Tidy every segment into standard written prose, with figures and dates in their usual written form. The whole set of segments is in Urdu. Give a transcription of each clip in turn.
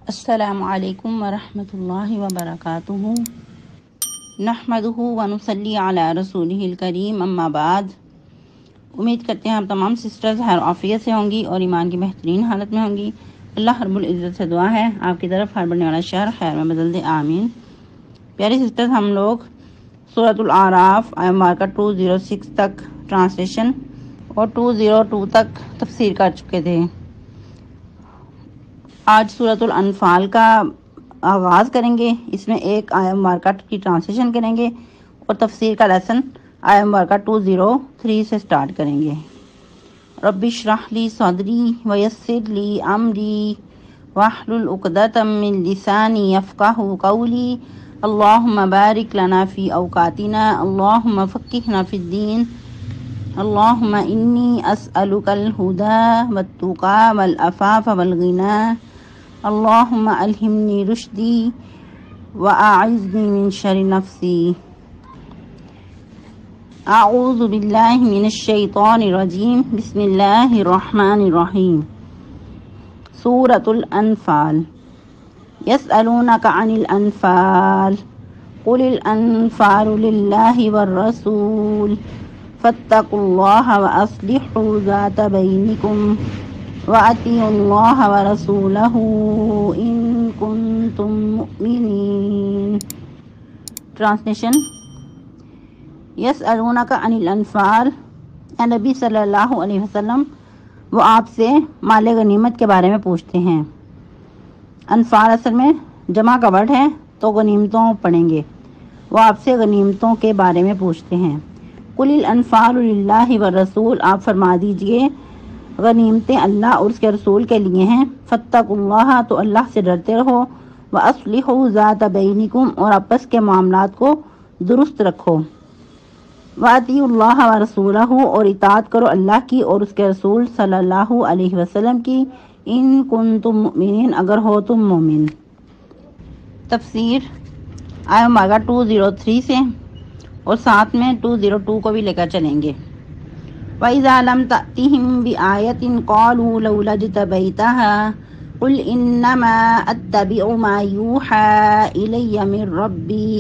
السلام علیکم ورحمۃ اللہ وبرکاتہ نحمدہ ونصلی علی رسولہ الکریم اما بعد۔ امید کرتے ہیں آپ تمام سسٹرز خیر عافیت سے ہوں گی اور ایمان کی بہترین حالت میں ہوں گی۔ اللہ رب العزت سے دعا ہے آپ کی طرف ہر بڑھنے والا شہر خیر میں بدل دے، آمین۔ پیاری سسٹرز، ہم لوگ سورۃ الاعراف آیت مارکہ 206 تک ٹرانسلیشن اور 202 تک تفسیر کر چکے تھے۔ آج سورۃ الانفال کا آغاز کریں گے، اس میں ایک آیت مبارکہ کی ٹرانسلیشن کریں گے اور تفسیر کا لیسن آیت مبارکہ 203 سے سٹارٹ کریں گے۔ رب اشرح لی صدری ویسر لی امری واحلل عقدۃ من لسانی یفقہوا قولی اللہم بارک لنا فی اوقاتنا اللہم فقہنا فی الدین اللہم انی اسألک الہدی والتقی والعفاف والغنی اللہم الہمنی رشدی واعذنی من شر نفسی۔ اعوذ باللہ من الشیطان الرجیم، بسم اللہ الرحمن الرحیم۔ سورۃ الانفال۔ یسألونک عن الانفال قل الانفال للہ والرسول فاتقوا اللہ واصلحوا ذات بینکم وَأَطِیعُوا اللَّهَ وَرَسُولَهُ إِن كُنتُم مُؤْمِنِینَ۔ ٹرانسلیشن۔ یسألونک عن الانفال، اے نبی صلی اللہ علیہ وسلم، وہ آپ سے مال غنیمت کے بارے میں پوچھتے ہیں۔ انفال اصل میں جمع کا ورڈ ہے تو غنیمتوں پڑھیں گے۔ وہ آپ سے غنیمتوں کے بارے میں پوچھتے ہیں۔ قُلِ الْأَنْفَالُ لِلَّهِ وَالرَّسُولِ، آپ فرما دیجئے غنیمتیں اللہ اور اس کے رسول کے لیے ہیں۔ فاتقوا اللہ، تو اللہ سے ڈرتے رہو۔ وَأَصْلِحُوا ذَاتَ بَيْنِكُمْ، اور آپس کے معاملات کو درست رکھو۔ وَأَطِیعُوا اللَّهَ وَرَسُولَهُ، اور اطاعت کرو اللہ کی اور اس کے رسول صلی اللہ علیہ وسلم کی۔ ان کنتم مؤمنین، اگر ہو تم مومن۔ تفسیر آیت مارکہ 203 سے اور ساتھ میں 202 کو بھی لے کر چلیں گے۔ وَإِذَا لَمْ تَأْتِهِمْ بِآيَةٍ قَالُوا لَوْلَا اجْتَبَيْتَهَا قُلْ إِنَّمَا أَتَّبِعُ مَا يُوحَىٰ إِلَيَّ مِن رَّبِّي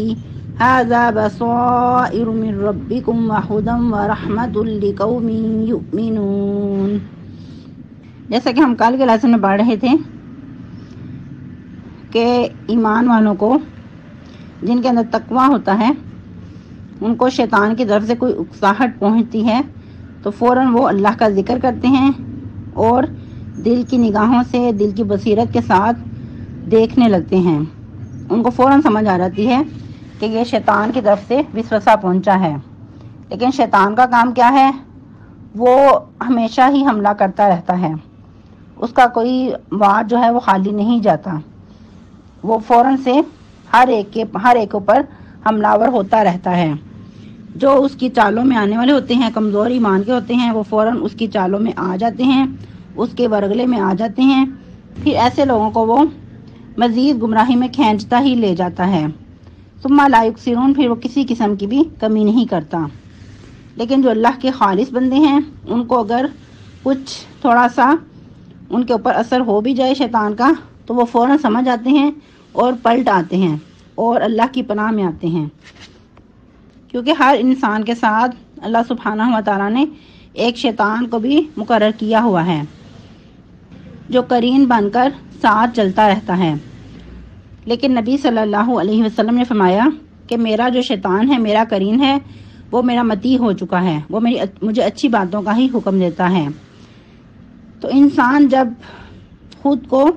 هَٰذَا بَصَائِرُ مِن رَّبِّكُمْ وَهُدًى وَرَحْمَةٌ لِّقَوْمٍ يُؤْمِنُونَ۔ جیسا کہ ہم کل کے لیسن میں پڑھ رہے تھے کہ ایمان والوں کو جن کے اندر تقویٰ ہوتا ہے ان کو شیطان کی طرف سے کوئی اکساہٹ پہنچتی ہے تو فوراً وہ اللہ کا ذکر کرتے ہیں اور دل کی نگاہوں سے، دل کی بصیرت کے ساتھ دیکھنے لگتے ہیں۔ ان کو فوراً سمجھ آ جاتی ہے کہ یہ شیطان کی طرف سے وسوسہ پہنچا ہے۔ لیکن شیطان کا کام کیا ہے؟ وہ ہمیشہ ہی حملہ کرتا رہتا ہے، اس کا کوئی وار جو ہے وہ خالی نہیں جاتا، وہ فوراً سے ہر ایک اوپر حملہ ہوتا رہتا ہے۔ جو اس کی چالوں میں آنے والے ہوتے ہیں، کمزور ایمان کے ہوتے ہیں، وہ فوراً اس کی چالوں میں آ جاتے ہیں، اس کے ورگلے میں آ جاتے ہیں۔ پھر ایسے لوگوں کو وہ مزید گمراہی میں کھینچتا ہی لے جاتا ہے۔ ثم لا یکسرون، پھر وہ کسی قسم کی بھی کمی نہیں کرتا۔ لیکن جو اللہ کے خالص بندے ہیں، ان کو اگر کچھ تھوڑا سا ان کے اوپر اثر ہو بھی جائے شیطان کا تو وہ فوراً سمجھ آتے ہیں اور پلٹ آتے ہیں اور اللہ کی پناہ میں آتے ہیں، کیونکہ ہر انسان کے ساتھ اللہ سبحانہ و تعالیٰ نے ایک شیطان کو بھی مقرر کیا ہوا ہے جو قرین بن کر ساتھ چلتا رہتا ہے۔ لیکن نبی صلی اللہ علیہ وسلم نے فرمایا کہ میرا جو شیطان ہے، میرا قرین ہے، وہ میرا مطیع ہو چکا ہے، وہ مجھے اچھی باتوں کا ہی حکم دیتا ہے۔ تو انسان جب خود کو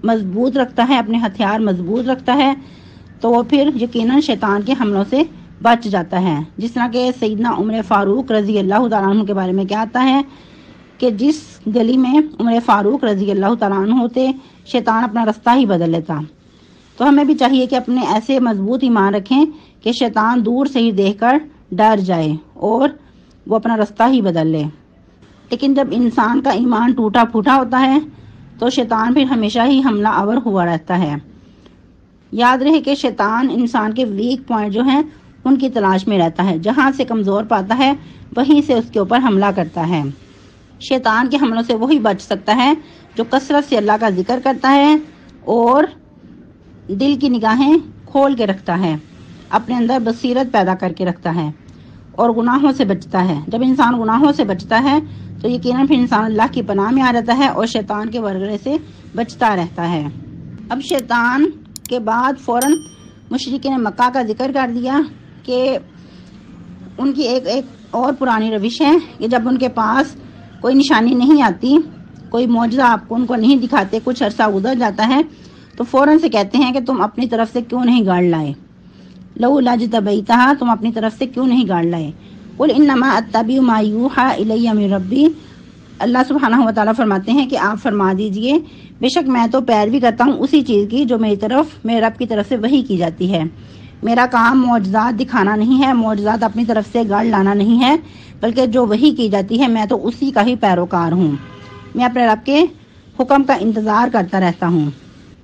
مضبوط رکھتا ہے، اپنے ہتھیار مضبوط رکھتا ہے، تو وہ پھر یقیناً شیطان کے حملوں سے بچ جاتا ہے۔ جس طرح کہ سیدنا عمر فاروق رضی اللہ تعالیٰ عنہ کے بارے میں کیا آتا ہے کہ جس گلی میں عمر فاروق رضی اللہ تعالیٰ عنہ ہوتے، شیطان اپنا رستہ ہی بدل لیتا۔ تو ہمیں بھی چاہیے کہ اپنے ایسے مضبوط ایمان رکھیں کہ شیطان دور سے ہی دیکھ کر ڈر جائے اور وہ اپنا رستہ ہی بدل لے۔ لیکن جب انسان کا ایمان ٹوٹا پھوٹا ہوتا ہے تو شیطان پھر ہمیشہ ہی حملہ آور ہوا رہتا ہے۔ یاد رہے کہ شیطان انسان کے ویک پوائنٹ جو ہیں ان کی تلاش میں رہتا ہے، جہاں سے کمزور پاتا ہے وہیں سے اس کے اوپر حملہ کرتا ہے۔ شیطان کے حملوں سے وہی بچ سکتا ہے جو کثرت سے اللہ کا ذکر کرتا ہے اور دل کی نگاہیں کھول کے رکھتا ہے، اپنے اندر بصیرت پیدا کر کے رکھتا ہے اور گناہوں سے بچتا ہے۔ جب انسان گناہوں سے بچتا ہے تو یقیناً پھر انسان اللہ کی پناہ میں آ جاتا ہے اور شیطان کے ورگرے سے بچتا رہتا ہے۔ اب شیطان کے بعد فوراً مشرکین مکہ کا ذکر کر دیا کہ ان کی ایک اور پرانی روش ہے کہ جب ان کے پاس کوئی نشانی نہیں آتی، کوئی معجزہ آپ کو ان کو نہیں دکھاتے، کچھ عرصہ گزر جاتا ہے تو فوراً سے کہتے ہیں کہ تم اپنی طرف سے کیوں نہیں گاڑ لائے، لولا اجتبیتھا، تم اپنی طرف سے کیوں نہیں گاڑ لائے۔ قل انما اتبع ما یوحی الی من ربی، اللہ سبحانہ و تعالیٰ فرماتے ہیں کہ آپ فرما دیجئے بے شک میں تو پیروی کرتا ہوں اسی چیز کی جو میرے رب کی طرف سے وحی کی جاتی ہے۔ میرا کام معجزات دکھانا نہیں ہے، معجزات اپنی طرف سے گاڑ لانا نہیں ہے، بلکہ جو وحی کی جاتی ہے میں تو اسی کا ہی پیروکار ہوں۔ میں اپنے رب کے حکم کا انتظار کرتا رہتا ہوں۔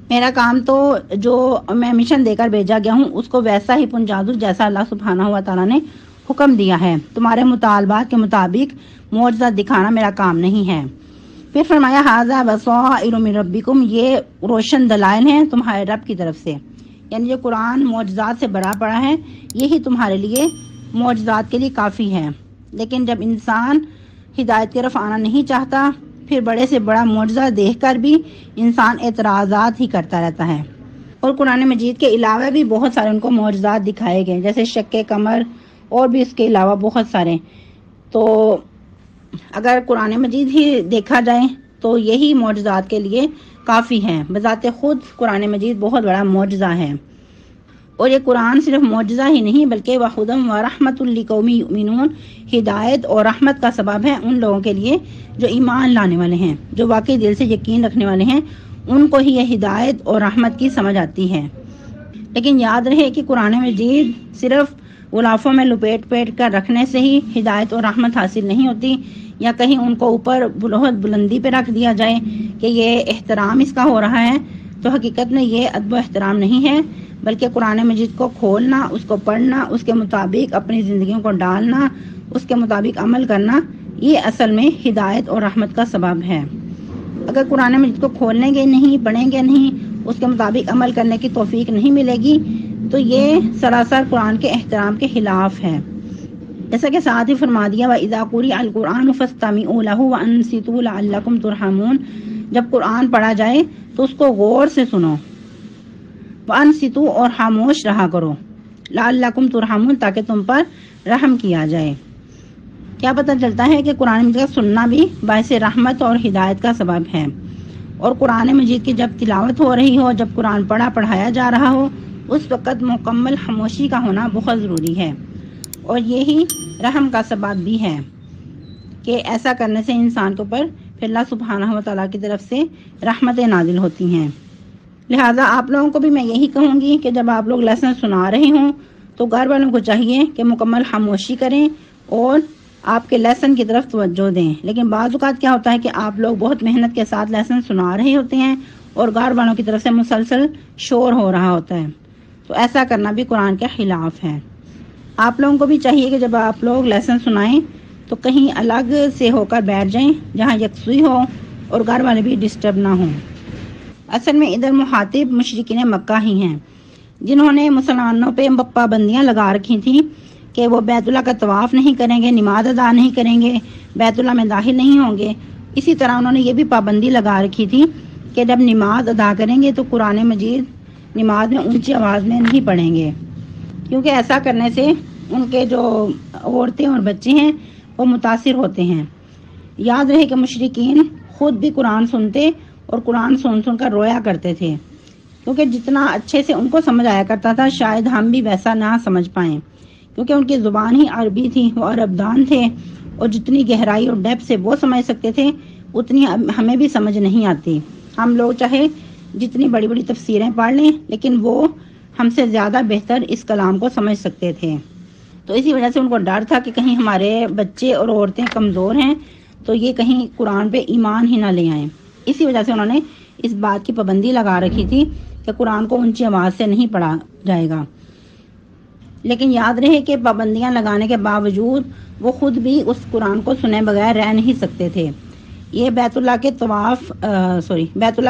میرا کام تو جو میں مشن دے کر بھیجا گیا ہوں اس کو ویسا ہی پہنچا دوں جیسا اللہ سبحانہ و تعالیٰ نے حکم دیا ہے۔ تمہارے مطالبات کے مطابق معجزہ دکھانا میرا کام نہیں ہے۔ پھر فرمایا ھذا بصائر من ربکم، یہ روشن دلائل ہیں تمہارے رب کی طرف سے، یعنی جو قرآن معجزات سے بھرا پڑا ہے یہی تمہارے لیے معجزات کے لیے کافی ہے۔ لیکن جب انسان ہدایت کی طرف آنا نہیں چاہتا پھر بڑے سے بڑا معجزہ دیکھ کر بھی انسان اعتراضات ہی کرتا رہتا ہے۔ اور قرآن مجید کے علاوہ بھی بہت سارے ان کو معجزات دکھائے گئے، جیسے شق قمر اور بھی اس کے علاوہ بہت سارے۔ تو اگر قرآن مجید ہی دیکھا جائے تو یہی معجزات کے لیے کافی ہیں۔ بذات خود قرآن مجید بہت بڑا معجزہ ہے، اور یہ قرآن صرف معجزہ ہی نہیں بلکہ وَہُدًى وَرَحْمَةٌ لِقَوْمٍ يُؤْمِنُونَ، ہدایت اور رحمت کا سبب ہے ان لوگوں کے لیے جو ایمان لانے والے ہیں، جو واقعی دل سے یقین رکھنے والے ہیں، ان کو ہی یہ ہدایت اور رحمت کی سمجھ آتی ہے۔ لیکن یاد رہے کہ قرآن مجید صرف غلافوں میں لپیٹ کر رکھنے سے ہی ہدایت اور رحمت حاصل نہیں ہوتی، یا کہیں ان کو اوپر بہت بلندی پہ رکھ دیا جائے کہ یہ احترام اس کا ہو رہا ہے، تو حقیقت میں یہ ادب و احترام نہیں ہے، بلکہ قرآن مجید کو کھولنا، اس کو پڑھنا، اس کے مطابق اپنی زندگیوں کو ڈالنا، اس کے مطابق عمل کرنا، یہ اصل میں ہدایت اور رحمت کا سبب ہے۔ اگر قرآن مجید کو کھولیں گے نہیں، پڑھیں گے نہیں، اس کے مطابق عمل کرنے کی توفیق نہیں ملے گی تو یہ سراسر قرآن کے احترام کے خلاف ہے۔ جیسا کہ ساتھ ہی فرما دیا وَإِذَا قُرِئَ الْقُرْآنُ فَاسْتَمِعُوا لَهُ وَأَنصِتُوا لَعَلَّكُمْ تُرْحَمُونَ، جب قرآن پڑھا جائے تو اس کو غور سے سنو، وَأَنصِتُوا، اور خاموش رہا کرو، لَعَلَّكُمْ تُرْحَمُونَ، تاکہ تم پر رحم کیا جائے۔ کیا پتہ چلتا ہے کہ قرآن مجید کا سننا بھی باعث رحمت اور ہدایت کا سبب ہے، اور قرآن مجید کی جب تلاوت ہو رہی ہو، جب قرآن پڑھایا جا رہا ہو، اس وقت مکمل خاموشی کا ہونا بہت ضروری ہے، اور یہی رحم کا سبب بھی ہے کہ ایسا کرنے سے انسان کے اوپر پھر اللہ سبحانہ و تعالیٰ کی طرف سے رحمتیں نازل ہوتی ہیں۔ لہٰذا آپ لوگوں کو بھی میں یہی کہوں گی کہ جب آپ لوگ لیسن سنا رہے ہوں تو گھر والوں کو چاہیے کہ مکمل خاموشی کریں اور آپ کے لیسن کی طرف توجہ دیں۔ لیکن بعض اوقات کیا ہوتا ہے کہ آپ لوگ بہت محنت کے ساتھ لیسن سنا رہے ہوتے ہیں اور گھر والوں کی طرف سے مسلسل شور ہو رہا ہوتا ہے، تو ایسا کرنا بھی قرآن کے خلاف ہے۔ آپ لوگوں کو بھی چاہیے کہ جب آپ لوگ لیسن سنائیں تو کہیں الگ سے ہو کر بیٹھ جائیں جہاں یکسوئی ہو اور گھر والے بھی ڈسٹرب نہ ہوں۔ اصل میں ادھر مخاطب مشرکین مکہ ہی ہیں جنہوں نے مسلمانوں پہ پابندیاں لگا رکھی تھیں کہ وہ بیت اللہ کا طواف نہیں کریں گے، نماز ادا نہیں کریں گے، بیت اللہ میں داخل نہیں ہوں گے۔ اسی طرح انہوں نے یہ بھی پابندی لگا رکھی تھی کہ جب نماز ادا کریں گے تو قرآن مجید نماز میں اونچی آواز میں نہیں پڑھیں گے، کیونکہ ایسا کرنے سے ان کے جو عورتیں اور بچے ہیں وہ متاثر ہوتے ہیں۔ یاد رہے کہ مشرکین خود بھی قرآن سنتے اور قرآن سن کر رویا کرتے تھے، کیونکہ جتنا اچھے سے ان کو سمجھ آیا کرتا تھا شاید ہم بھی ویسا نہ سمجھ پائیں، کیونکہ ان کی زبان ہی عربی تھی، وہ عرب دان تھے، اور جتنی گہرائی اور ڈیپتھ سے وہ سمجھ سکتے تھے اتنی ہمیں بھی سمجھ نہیں آتی۔ ہم لوگ چاہے جتنی بڑی بڑی تفسیریں پڑھ لیں لیکن وہ ہم سے زیادہ بہتر اس کلام کو سمجھ سکتے تھے، تو اسی وجہ سے ان کو ڈر تھا کہ کہیں ہمارے بچے اور عورتیں کمزور ہیں تو یہ کہیں قرآن پہ ایمان ہی نہ لے آئیں۔ اسی وجہ سے انہوں نے اس بات کی پابندی لگا رکھی تھی کہ قرآن کو اونچی آواز سے نہیں پڑھا جائے گا۔ لیکن یاد رہے کہ پابندیاں لگانے کے باوجود وہ خود بھی اس قرآن کو سنے بغیر رہ نہیں سکتے تھے، یہ بیت اللہ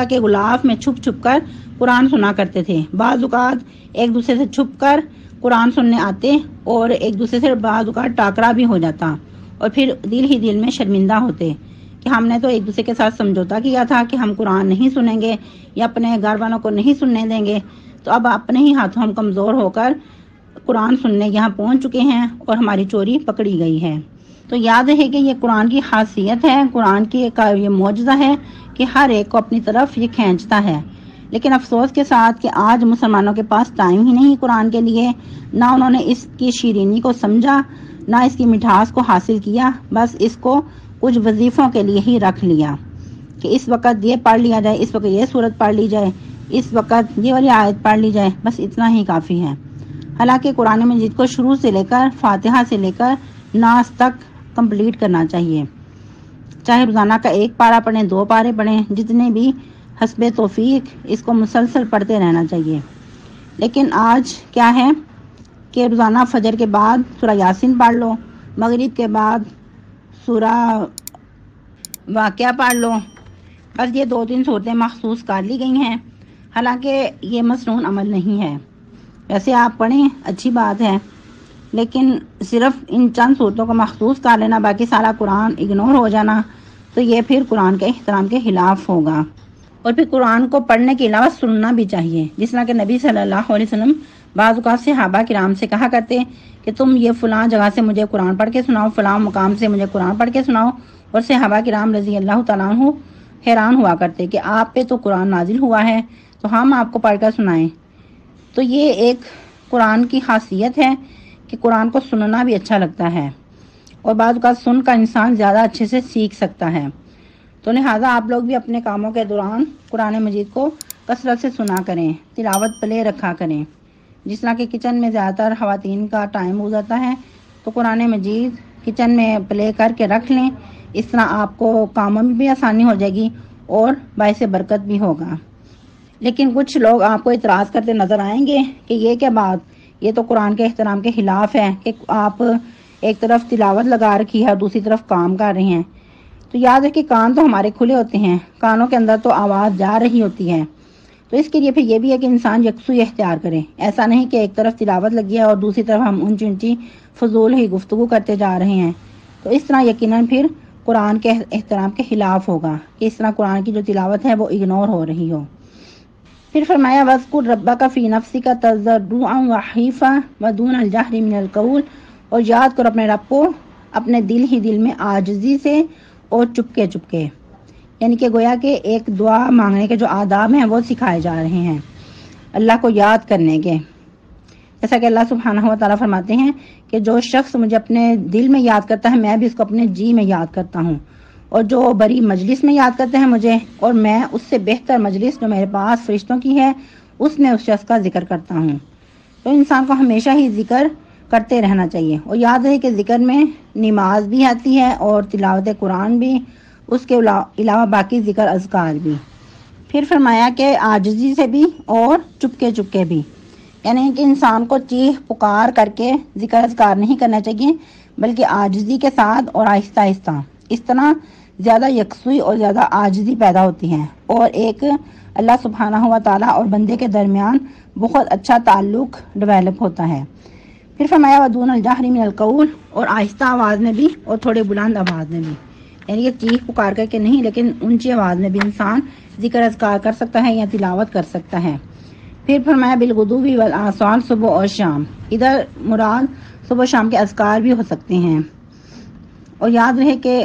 کے غلاف میں چھپ چھپ کر قرآن سنا کرتے تھے۔ بعض اوقات ایک دوسرے سے چھپ کر قرآن سننے آتے اور ایک دوسرے سے بعض اوقات ٹاکرا بھی ہو جاتا، اور پھر دل ہی دل میں شرمندہ ہوتے کہ ہم نے تو ایک دوسرے کے ساتھ سمجھوتا کیا تھا کہ ہم قرآن نہیں سنیں گے یا اپنے گھر والوں کو نہیں سننے دیں گے، تو اب اپنے ہی ہاتھوں ہم کمزور ہو کر قرآن سننے یہاں پہنچ چکے ہیں اور ہماری چوری پکڑی گئی ہے۔ تو یاد رہے کہ یہ قرآن کی خاصیت ہے، قرآن کی یہ معجزہ ہے کہ ہر ایک کو اپنی طرف یہ کھینچتا ہے۔ لیکن افسوس کے ساتھ کہ آج مسلمانوں کے پاس ٹائم ہی نہیں قرآن کے لیے، نہ انہوں نے اس کی شیرینی کو سمجھا، نہ اس کی مٹھاس کو حاصل کیا، بس اس کو کچھ وظیفوں کے لیے ہی رکھ لیا کہ اس وقت یہ پڑھ لیا جائے، اس وقت یہ سورت پڑھ لی جائے، اس وقت یہ والی آیت پڑھ لی جائے، بس اتنا ہی کافی ہے۔ حالانکہ قرآن مجید کو شروع سے لے کر فاتحہ سے لے کر ناس تک کمپلیٹ کرنا چاہیے، چاہے روزانہ کا 1 پارہ پڑھیں، 2 پارے پڑھیں، جتنے بھی حسب توفیق اس کو مسلسل پڑھتے رہنا چاہیے۔ لیکن آج کیا ہے کہ روزانہ فجر کے بعد سورہ یاسین پڑھ لو، مغرب کے بعد سورہ واقعہ پڑھ لو، بس یہ 2-3 صورتیں مخصوص کر لی گئی ہیں، حالانکہ یہ مسنون عمل نہیں ہے۔ ویسے آپ پڑھیں، اچھی بات ہے، لیکن صرف ان چند صورتوں کو مخصوص کر لینا، باقی سارا قرآن اگنور ہو جانا، تو یہ پھر قرآن کے احترام کے خلاف ہوگا۔ اور پھر قرآن کو پڑھنے کے علاوہ سننا بھی چاہیے، جس طرح کہ نبی صلی اللہ علیہ وسلم بعض اوقات صحابہ کرام سے کہا کرتے کہ تم یہ فلاں جگہ سے مجھے قرآن پڑھ کے سناؤ، فلاں مقام سے مجھے قرآن پڑھ کے سناؤ، اور صحابہ کرام رضی اللہ تعالیٰ عنہ حیران ہوا کرتے کہ آپ پہ تو قرآن نازل ہوا ہے تو ہم آپ کو پڑھ کر سنائیں۔ تو یہ ایک قرآن کی خاصیت ہے کہ قرآن کو سننا بھی اچھا لگتا ہے، اور بعض اوقات سن کر انسان زیادہ اچھے سے سیکھ سکتا ہے۔ تو لہٰذا آپ لوگ بھی اپنے کاموں کے دوران قرآن مجید کو کثرت سے سنا کریں، تلاوت پلے رکھا کریں۔ جس طرح کہ کچن میں زیادہ تر خواتین کا ٹائم گزرتا ہے، تو قرآن مجید کچن میں پلے کر کے رکھ لیں، اس طرح آپ کو کاموں میں بھی آسانی ہو جائے گی اور باعث برکت بھی ہوگا۔ لیکن کچھ لوگ آپ کو اعتراض کرتے نظر آئیں گے کہ یہ کیا بات، یہ تو قرآن کے احترام کے خلاف ہے کہ آپ ایک طرف تلاوت لگا رکھی ہے اور دوسری طرف کام کر رہے ہیں۔ تو یاد ہے کہ کان تو ہمارے کھلے ہوتے ہیں، کانوں کے اندر تو آواز جا رہی ہوتی ہے، تو اس کے لیے پھر یہ بھی ہے کہ انسان یکسوئی اختیار کرے۔ ایسا نہیں کہ ایک طرف تلاوت لگی ہے اور دوسری طرف ہم اونچی اونچی فضول ہی گفتگو کرتے جا رہے ہیں، تو اس طرح یقیناً پھر قرآن کے احترام کے خلاف ہوگا کہ اس طرح قرآن کی جو تلاوت ہے وہ اگنور ہو رہی ہو۔ پھر فرمایا وَاذْكُرْ رَبَّكَ فِي نَفْسِكَ تَضَرُّعًا وَخِيفَةً وَدُونَ الْجَهْرِ مِنَ الْقَوْلِ، اور یاد کرو اپنے رب کو اپنے دل ہی دل میں عاجزی سے اور چپکے چپکے، یعنی کہ گویا کہ ایک دعا مانگنے کے جو آداب ہیں وہ سکھائے جا رہے ہیں اللہ کو یاد کرنے کے۔ جیسا کہ اللہ سبحانہ و تعالیٰ فرماتے ہیں کہ جو شخص مجھے اپنے دل میں یاد کرتا ہے میں بھی اس کو اپنے جی میں یاد کرتا ہوں، اور جو بڑی مجلس میں یاد کرتے ہیں مجھے، اور میں اس سے بہتر مجلس جو میرے پاس فرشتوں کی ہے اس میں اس شخص کا ذکر کرتا ہوں۔ تو انسان کو ہمیشہ ہی ذکر کرتے رہنا چاہیے، اور یاد رہے کہ ذکر میں نماز بھی آتی ہے اور تلاوت قرآن بھی، اس کے علاوہ باقی ذکر اذکار بھی۔ پھر فرمایا کہ عاجزی سے بھی اور چپکے چپکے بھی، یعنی کہ انسان کو چیخ پکار کر کے ذکر اذکار نہیں کرنا چاہیے، بلکہ عاجزی کے ساتھ اور آہستہ آہستہ، اس طرح زیادہ یکسوئی اور زیادہ عاجزی پیدا ہوتی ہے، اور ایک اللہ سبحانہ و تعالیٰ اور بندے کے درمیان بہت اچھا تعلق ڈیولپ ہوتا ہے۔ پھر فرمایا وَدُونَ الْجَهْرِ مِنَ الْقَوْلِ، اور آہستہ آواز میں بھی اور تھوڑے بلند آواز میں بھی، یعنی کہ چیخ پکار کر کے نہیں لیکن اونچی آواز میں بھی انسان ذکر اذکار کر سکتا ہے یا تلاوت کر سکتا ہے۔ پھر فرمایا بالغدو والآصال، صبح اور شام، ادھر مراد صبح شام کے اذکار بھی ہو سکتے ہیں۔ اور یاد رہے کہ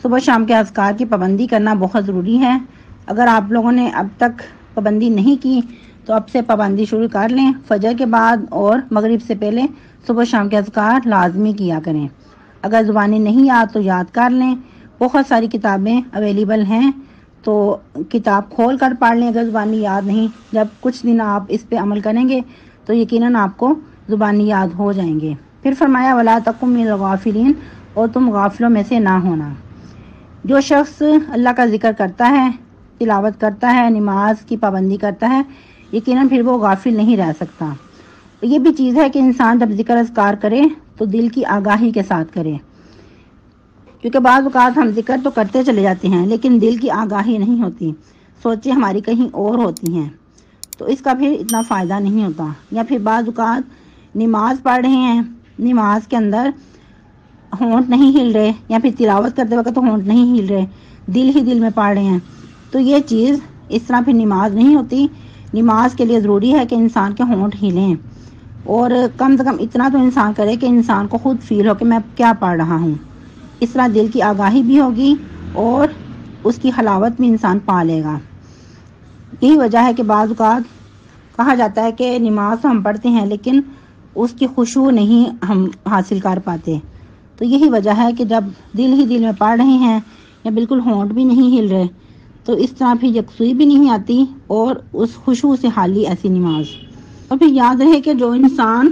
صبح شام کے اذکار کی پابندی کرنا بہت ضروری ہے۔ اگر آپ لوگوں نے اب تک پابندی نہیں کی تو اب سے پابندی شروع کر لیں، فجر کے بعد اور مغرب سے پہلے صبح شام کے اذکار لازمی کیا کریں۔ اگر زبانی نہیں یاد تو یاد کر لیں، بہت ساری کتابیں اویلیبل ہیں تو کتاب کھول کر پڑھ لیں اگر زبانی یاد نہیں۔ جب کچھ دن آپ اس پہ عمل کریں گے تو یقیناً آپ کو زبانی یاد ہو جائیں گے۔ پھر فرمایا وَلَا تَكُن مِّنَ الْغَافِلِينَ، اور تم غافلوں میں سے نہ ہونا۔ جو شخص اللہ کا ذکر کرتا ہے، تلاوت کرتا ہے، نماز کی پابندی کرتا ہے، یقیناً پھر وہ غافل نہیں رہ سکتا۔ یہ بھی چیز ہے کہ انسان جب ذکر اذکار کرے تو دل کی آگاہی کے ساتھ کرے، کیونکہ بعض اوقات ہم ذکر تو کرتے چلے جاتے ہیں لیکن دل کی آگاہی نہیں ہوتی، سوچیں ہماری کہیں اور ہوتی ہیں، تو اس کا پھر اتنا فائدہ نہیں ہوتا۔ یا پھر بعض اوقات نماز پڑھ رہے ہیں، نماز کے اندر ہونٹ نہیں ہل رہے، یا پھر تلاوت کرتے وقت ہونٹ نہیں ہل رہے، دل ہی دل میں پڑھ رہے ہیں، تو یہ چیز اس طرح پھر نماز نہیں ہوتی۔ نماز کے لیے ضروری ہے کہ انسان کے ہونٹ ہلیں، اور کم سے کم اتنا تو انسان کرے کہ انسان کو خود فیل ہو کہ میں کیا پڑھ رہا ہوں۔ اس طرح دل کی آگاہی بھی ہوگی اور اس کی حلاوت بھی انسان پا لے گا۔ یہی وجہ ہے کہ بعض اوقات کہا جاتا ہے کہ نماز تو ہم پڑھتے ہیں لیکن اس کی خشوع نہیں ہم حاصل کر پاتے، تو یہی وجہ ہے کہ جب دل ہی دل میں پڑھ رہے ہیں یا بالکل ہونٹ بھی نہیں ہل رہے تو اس طرح پھر یکسوئی بھی نہیں آتی اور اس خشوع سے حالی ایسی نماز۔ اور پھر یاد رہے کہ جو انسان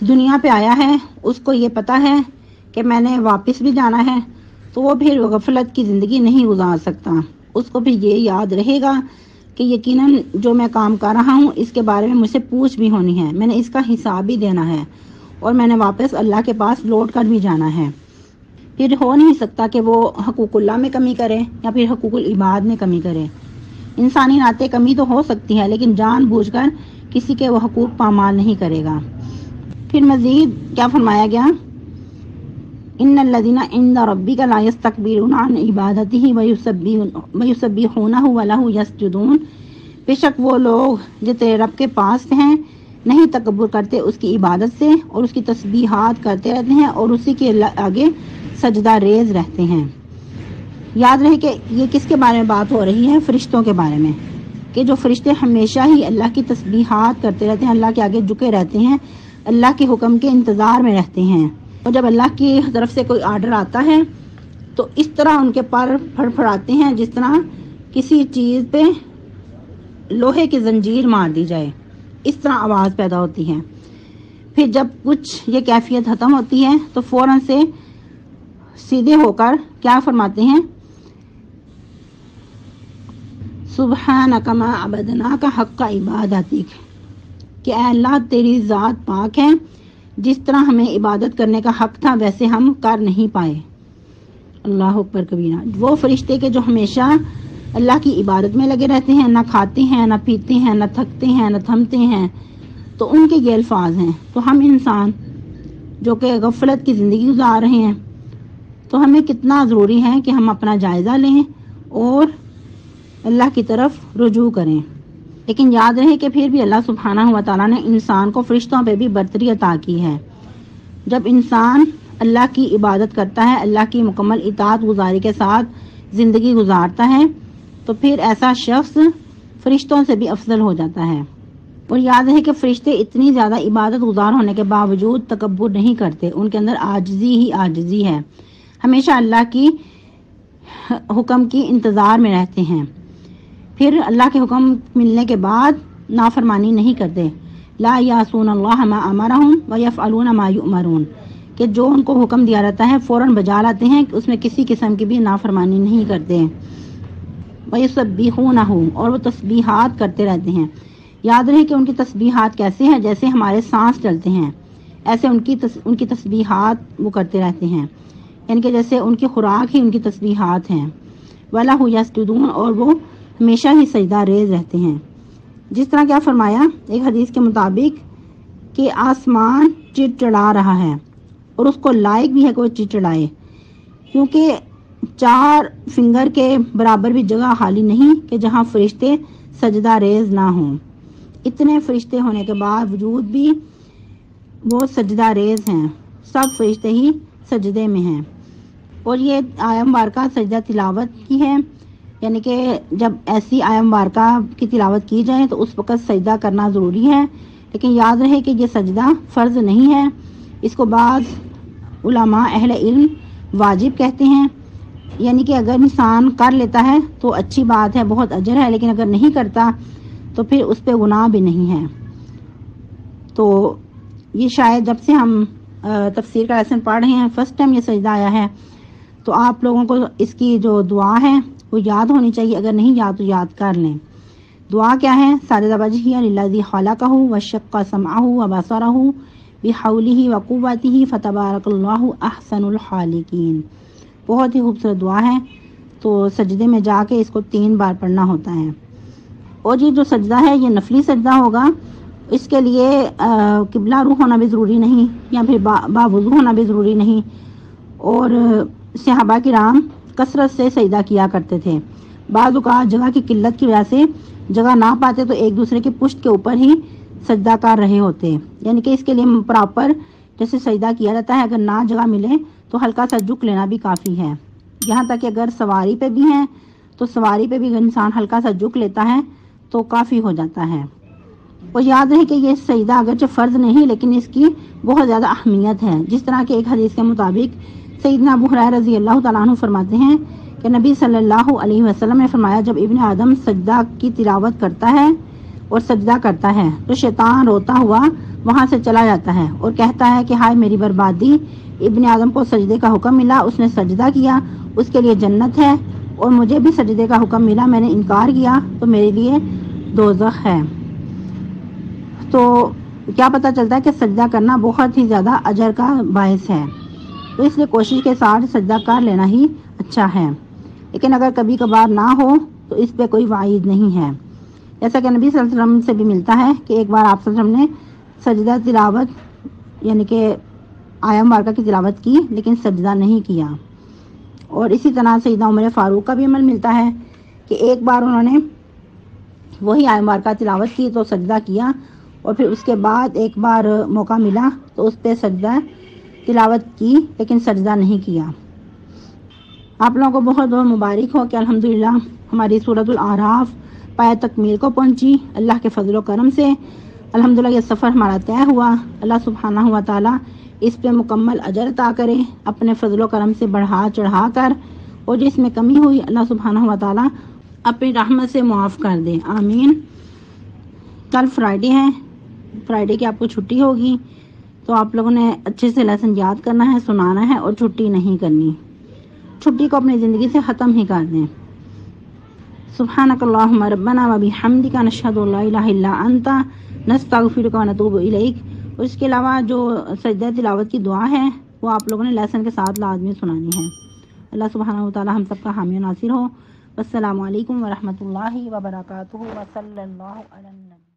دنیا پہ آیا ہے اس کو یہ پتہ ہے کہ میں نے واپس بھی جانا ہے، تو وہ پھر غفلت کی زندگی نہیں گزار سکتا۔ اس کو بھی یہ یاد رہے گا کہ یقیناً جو میں کام کر رہا ہوں اس کے بارے میں مجھ سے پوچھ بھی ہونی ہے، میں نے اس کا حساب بھی دینا ہے، اور میں نے واپس اللہ کے پاس لوٹ کر بھی جانا ہے۔ پھر ہو نہیں سکتا کہ وہ حقوق اللہ میں کمی کرے یا پھر حقوق العباد میں کمی کرے۔ انسانی ناطے کمی تو ہو سکتی ہے لیکن جان بوجھ کر کسی کے وہ حقوق پامال نہیں کرے گا۔ پھر مزید کیا فرمایا گیا؟ ان الذین عند ربک لا یستکبرون عن عبادتہ ویسبحونہ ولہ یسجدون، بے شک وہ لوگ جو تیرے رب کے پاس ہیں نہیں تکبر کرتے اس کی عبادت سے، اور اس کی تسبیحات کرتے رہتے ہیں اور اسی کے آگے سجدہ ریز رہتے ہیں۔ یاد رہے کہ یہ کس کے بارے میں بات ہو رہی ہے؟ فرشتوں کے بارے میں، کہ جو فرشتے ہمیشہ ہی اللہ کی تسبیحات کرتے رہتے ہیں، اللہ کے آگے جھکے رہتے ہیں، اللہ کے حکم کے انتظار میں رہتے ہیں، اور جب اللہ کی طرف سے کوئی آرڈر آتا ہے تو اس طرح ان کے پر پھڑ پھڑاتے ہیں جس طرح کسی چیز پہ لوہے کی زنجیر مار دی جائے، اس طرح آواز پیدا ہوتی ہے۔ پھر جب کچھ یہ کیفیت ختم ہوتی ہے تو فوراً سے سیدھے ہو کر کیا فرماتے ہیں؟ سبحانک ما عبدناک حق عبادتک، کہ اے اللہ تیری ذات پاک ہے، جس طرح ہمیں عبادت کرنے کا حق تھا ویسے ہم کر نہیں پائے۔ اللہ اکبر کبیرہ۔ وہ فرشتے کے جو ہمیشہ اللہ کی عبادت میں لگے رہتے ہیں، نہ کھاتے ہیں نہ پیتے ہیں نہ تھکتے ہیں نہ تھمتے ہیں، تو ان کے یہ الفاظ ہیں۔ تو ہم انسان جو کہ غفلت کی زندگی گزار رہے ہیں، تو ہمیں کتنا ضروری ہے کہ ہم اپنا جائزہ لیں اور اللہ کی طرف رجوع کریں۔ لیکن یاد رہے کہ پھر بھی اللہ سبحانہ و تعالیٰ نے انسان کو فرشتوں پہ بھی برتری عطا کی ہے۔ جب انسان اللہ کی عبادت کرتا ہے، اللہ کی مکمل اطاعت گزاری کے ساتھ زندگی گزارتا ہے، تو پھر ایسا شخص فرشتوں سے بھی افضل ہو جاتا ہے۔ اور یاد ہے کہ فرشتے اتنی زیادہ عبادت گزار ہونے کے باوجود تکبر نہیں کرتے، ان کے اندر عاجزی ہی عاجزی ہے، ہمیشہ اللہ کی حکم کی انتظار میں رہتے ہیں، پھر اللہ کے حکم ملنے کے بعد نافرمانی نہیں کرتے۔ لا یعصون اللہ ما امرہم ویفعلون ما یؤمرون، کہ جو ان کو حکم دیا رہتا ہے فوراً بجا لاتے ہیں، اس میں کسی قسم کی بھی نافرمانی نہیں کرتے۔ ویسبحونہ، اور وہ تسبیحات کرتے رہتے ہیں۔ یاد رہے کہ ان کی تسبیحات کیسے ہیں؟ جیسے ہمارے سانس چلتے ہیں ایسے ان کی تسبیحات وہ کرتے رہتے ہیں، یعنی کہ جیسے ان کی خوراک ہی ان کی تسبیحات ہیں۔ وَلَهُ يَسْجُدُونَ، اور وہ ہمیشہ ہی سجدہ ریز رہتے ہیں۔ جس طرح کیا فرمایا ایک حدیث کے مطابق کہ آسمان چڑچڑا رہا ہے، اور اس کو لائق بھی ہے کہ وہ چڑچڑائے، کیونکہ 4 فنگر کے برابر بھی جگہ خالی نہیں کہ جہاں فرشتے سجدہ ریز نہ ہوں۔ اتنے فرشتے ہونے کے باوجود بھی وہ سجدہ ریز ہیں، سب فرشتے ہی سجدے میں ہیں۔ اور یہ آیہ مبارکہ سجدہ تلاوت کی ہے، یعنی کہ جب ایسی آیہ مبارکہ کی تلاوت کی جائے تو اس وقت سجدہ کرنا ضروری ہے، لیکن یاد رہے کہ یہ سجدہ فرض نہیں ہے، اس کو بعض علماء اہل علم واجب کہتے ہیں، یعنی کہ اگر انسان کر لیتا ہے تو اچھی بات ہے، بہت اجر ہے، لیکن اگر نہیں کرتا تو پھر اس پہ گناہ بھی نہیں ہے۔ تو یہ شاید جب سے ہم تفسیر کا لیسن پڑھ رہے ہیں فرسٹ ٹائم یہ سجدہ آیا ہے، تو آپ لوگوں کو اس کی جو دعا ہے وہ یاد ہونی چاہیے، اگر نہیں یاد تو یاد کر لیں۔ دعا کیا ہے؟ ساجد وجہی للذی خلقہ وشق سمعہ وبصرہ بحولہ وقوتہ فتبارک اللہ احسن الخالقین۔ بہت ہی خوبصورت دعا ہے، تو سجدے میں جا کے اس کو 3 بار پڑھنا ہوتا ہے۔ اور یہ جو سجدہ ہے یہ نفلی سجدہ ہوگا، اس کے لیے قبلہ رخ ہونا بھی ضروری نہیں، یا پھر باوضو ہونا بھی ضروری نہیں، اور صحابہ کرام کثرت سے سجدہ کیا کرتے تھے۔ بعض اوقات جگہ کی قلت کی وجہ سے جگہ نہ پاتے تو ایک دوسرے کی پشت کے اوپر ہی سجدہ کر رہے ہوتے، یعنی کہ اس کے لیے پراپر جیسے سجدہ کیا جاتا ہے، اگر نہ جگہ ملے تو ہلکا سا جھک لینا بھی کافی ہے۔ یہاں تک کہ اگر سواری پہ بھی ہیں تو سواری پہ بھی انسان ہلکا سا جھک لیتا ہے تو کافی ہو جاتا ہے۔ اور یاد رہے کہ یہ سجدہ اگرچہ فرض نہیں لیکن اس کی بہت زیادہ اہمیت ہے، جس طرح کہ ایک حدیث کے مطابق سیدنا ابو ہریرہ رضی اللہ تعالیٰ عنہ فرماتے ہیں کہ نبی صلی اللہ علیہ وسلم نے فرمایا، جب ابن آدم سجدہ کی تلاوت کرتا ہے اور سجدہ کرتا ہے تو شیطان روتا ہوا وہاں سے چلا جاتا ہے اور کہتا ہے کہ ہائے میری بربادی، ابن آدم کو سجدے کا حکم ملا، اس نے سجدہ کیا، اس کے لیے جنت ہے، اور مجھے بھی سجدے کا حکم ملا، میں نے انکار کیا تو میرے لیے دوزخ ہے۔ تو کیا پتہ چلتا ہے کہ سجدہ کرنا بہت ہی زیادہ اجر کا باعث ہے، تو اس لیے کوشش کے ساتھ سجدہ کر لینا ہی اچھا ہے، لیکن اگر کبھی کبھار نہ ہو تو اس پہ کوئی وعید نہیں ہے۔ جیسا کہ نبی صلی اللہ علیہ وسلم سے بھی ملتا ہے کہ ایک بار آپ صلی اللہ علیہ وسلم نے سجدہ تلاوت یعنی کہ آیہ مبارکہ کی تلاوت کی لیکن سجدہ نہیں کیا۔ اور اسی طرح سیدنا عمر فاروق کا بھی عمل ملتا ہے کہ ایک بار انہوں نے وہی آیہ مبارکہ تلاوت کی تو سجدہ کیا، اور پھر اس کے بعد ایک بار موقع ملا تو اس پہ سجدہ تلاوت کی لیکن سجدہ نہیں کیا۔ آپ لوگوں کو بہت بہت مبارک ہو کہ الحمدللہ ہماری سورۃ الاعراف پایہ تکمیل کو پہنچی اللہ کے فضل و کرم سے۔ الحمدللہ یہ سفر ہمارا طے ہوا، اللہ سبحانہ و تعالیٰ اس پہ مکمل اجر عطا کرے اپنے فضل و کرم سے بڑھا چڑھا کر، اور جس میں کمی ہوئی اللہ سبحانہ و تعالیٰ اپنی رحمت سے معاف کر دے، آمین۔ کل فرائیڈے ہے، فرائیڈے کی آپ کو چھٹی ہوگی، تو آپ لوگوں نے اچھے سے لیسن یاد کرنا ہے، سنانا ہے اور چھٹی نہیں کرنی، چھٹی کو اپنی زندگی سے ختم ہی کر دیں۔ سبحانک اللہم ربنا و بحمدک نشہد ان لا الہ الا انت نستغفرک و نتوب الیک۔ اور اس کے علاوہ جو سجدہ تلاوت کی دعا ہے وہ آپ لوگوں نے لیسن کے ساتھ لازمی سنانی ہے۔ اللہ سبحانہ و تعالی ہم سب کا حامی و ناصر ہو۔ السلام علیکم ورحمۃ اللہ وبرکاتہ، وصلی اللہ علی النبی۔